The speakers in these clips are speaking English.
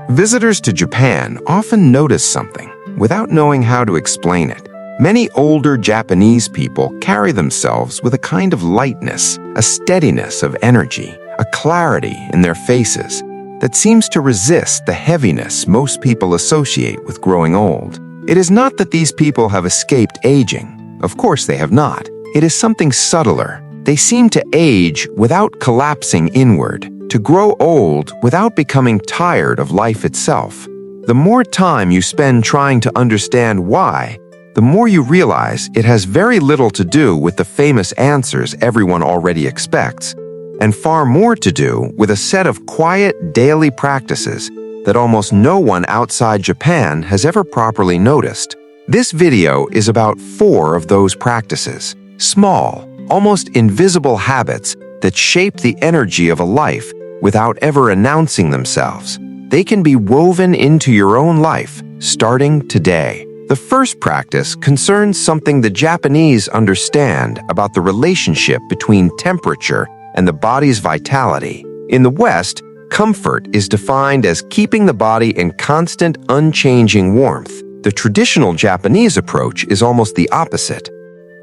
Visitors to Japan often notice something without knowing how to explain it. Many older Japanese people carry themselves with a kind of lightness, a steadiness of energy, a clarity in their faces that seems to resist the heaviness most people associate with growing old. It is not that these people have escaped aging. Of course they have not. It is something subtler. They seem to age without collapsing inward, to grow old without becoming tired of life itself. The more time you spend trying to understand why, the more you realize it has very little to do with the famous answers everyone already expects, and far more to do with a set of quiet daily practices that almost no one outside Japan has ever properly noticed. This video is about 4 of those practices, small, almost invisible habits that shape the energy of a life without ever announcing themselves. They can be woven into your own life, starting today. The first practice concerns something the Japanese understand about the relationship between temperature and the body's vitality. In the West, comfort is defined as keeping the body in constant, unchanging warmth. The traditional Japanese approach is almost the opposite.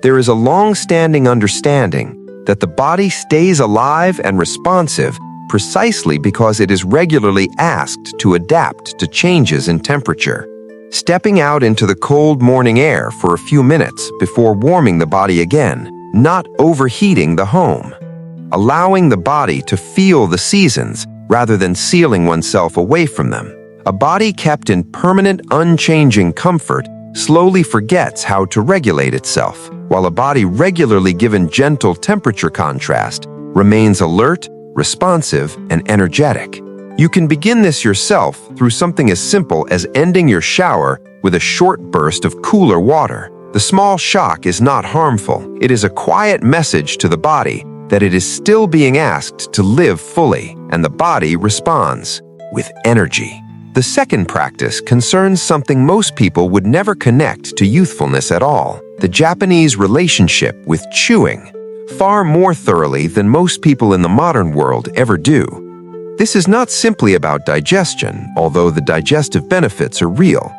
There is a long-standing understanding that the body stays alive and responsive precisely because it is regularly asked to adapt to changes in temperature. Stepping out into the cold morning air for a few minutes before warming the body again, not overheating the home. Allowing the body to feel the seasons rather than sealing oneself away from them. A body kept in permanent, unchanging comfort slowly forgets how to regulate itself, while a body regularly given gentle temperature contrast remains alert, responsive, and energetic. You can begin this yourself through something as simple as ending your shower with a short burst of cooler water. The small shock is not harmful. It is a quiet message to the body that it is still being asked to live fully, and the body responds with energy. The second practice concerns something most people would never connect to youthfulness at all: the Japanese relationship with chewing, far more thoroughly than most people in the modern world ever do. This is not simply about digestion, although the digestive benefits are real.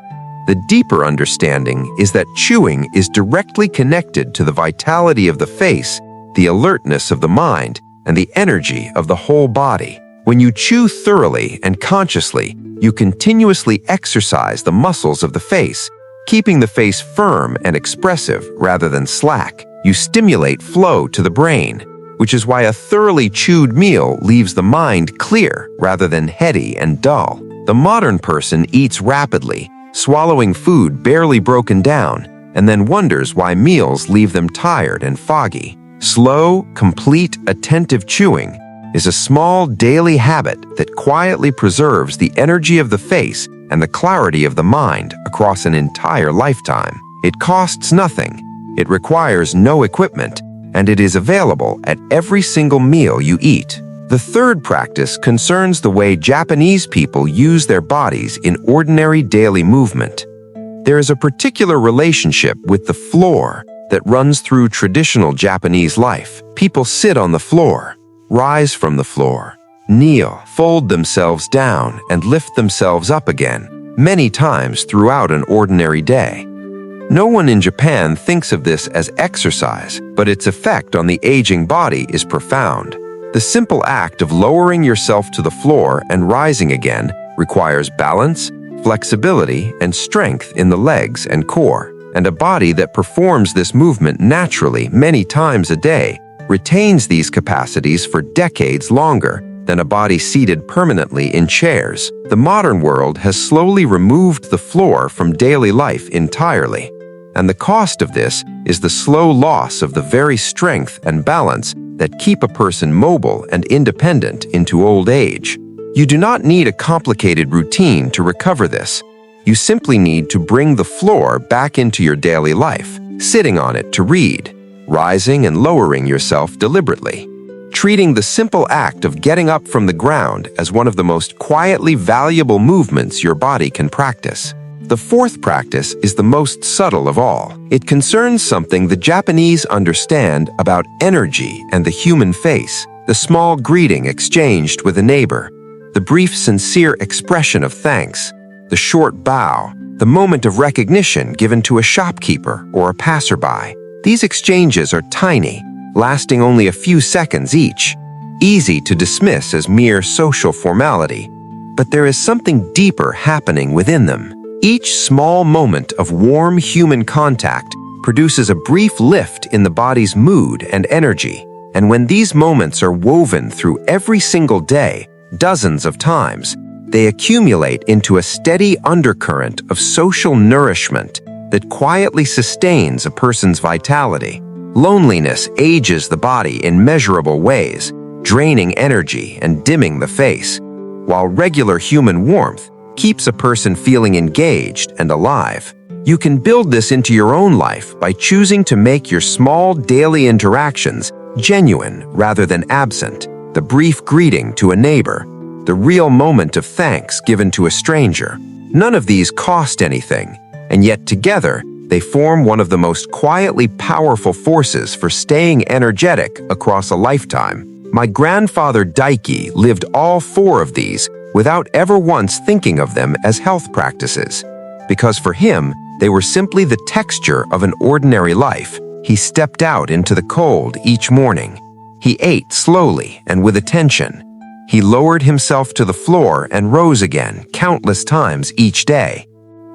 The deeper understanding is that chewing is directly connected to the vitality of the face, the alertness of the mind, and the energy of the whole body. When you chew thoroughly and consciously, you continuously exercise the muscles of the face, keeping the face firm and expressive rather than slack. You stimulate flow to the brain, which is why a thoroughly chewed meal leaves the mind clear rather than heady and dull. The modern person eats rapidly, swallowing food barely broken down, and then wonders why meals leave them tired and foggy. Slow, complete, attentive chewing is a small daily habit that quietly preserves the energy of the face and the clarity of the mind across an entire lifetime. It costs nothing. It requires no equipment, and it is available at every single meal you eat. The third practice concerns the way Japanese people use their bodies in ordinary daily movement. There is a particular relationship with the floor that runs through traditional Japanese life. People sit on the floor, rise from the floor, kneel, fold themselves down, and lift themselves up again, many times throughout an ordinary day. No one in Japan thinks of this as exercise, but its effect on the aging body is profound. The simple act of lowering yourself to the floor and rising again requires balance, flexibility, and strength in the legs and core. And a body that performs this movement naturally many times a day retains these capacities for decades longer than a body seated permanently in chairs. The modern world has slowly removed the floor from daily life entirely, and the cost of this is the slow loss of the very strength and balance that keep a person mobile and independent into old age. You do not need a complicated routine to recover this. You simply need to bring the floor back into your daily life, sitting on it to read, rising and lowering yourself deliberately, treating the simple act of getting up from the ground as one of the most quietly valuable movements your body can practice. The fourth practice is the most subtle of all. It concerns something the Japanese understand about energy and the human face. The small greeting exchanged with a neighbor, the brief sincere expression of thanks, the short bow, the moment of recognition given to a shopkeeper or a passerby. These exchanges are tiny, lasting only a few seconds each, easy to dismiss as mere social formality. But there is something deeper happening within them. Each small moment of warm human contact produces a brief lift in the body's mood and energy. And when these moments are woven through every single day, dozens of times, they accumulate into a steady undercurrent of social nourishment that quietly sustains a person's vitality. Loneliness ages the body in measurable ways, draining energy and dimming the face, while regular human warmth keeps a person feeling engaged and alive. You can build this into your own life by choosing to make your small daily interactions genuine rather than absent. The brief greeting to a neighbor, the real moment of thanks given to a stranger. None of these cost anything, and yet together they form one of the most quietly powerful forces for staying energetic across a lifetime. My grandfather Daiki lived all four of these without ever once thinking of them as health practices, because for him, they were simply the texture of an ordinary life. He stepped out into the cold each morning. He ate slowly and with attention. He lowered himself to the floor and rose again countless times each day.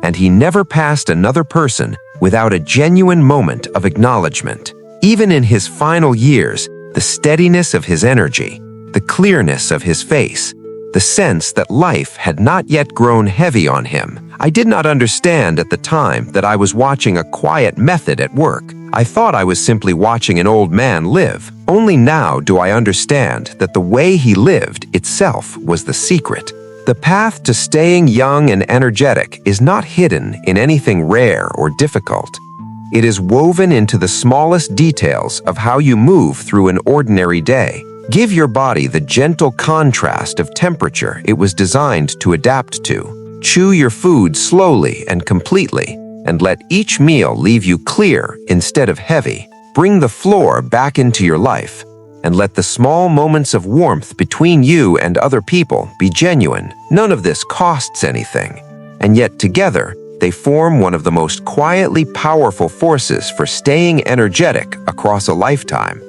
And he never passed another person without a genuine moment of acknowledgement. Even in his final years, the steadiness of his energy, the clearness of his face, the sense that life had not yet grown heavy on him. I did not understand at the time that I was watching a quiet method at work. I thought I was simply watching an old man live. Only now do I understand that the way he lived itself was the secret. The path to staying young and energetic is not hidden in anything rare or difficult. It is woven into the smallest details of how you move through an ordinary day. Give your body the gentle contrast of temperature it was designed to adapt to. Chew your food slowly and completely, and let each meal leave you clear instead of heavy. Bring the floor back into your life, and let the small moments of warmth between you and other people be genuine. None of this costs anything, and yet together, they form one of the most quietly powerful forces for staying energetic across a lifetime.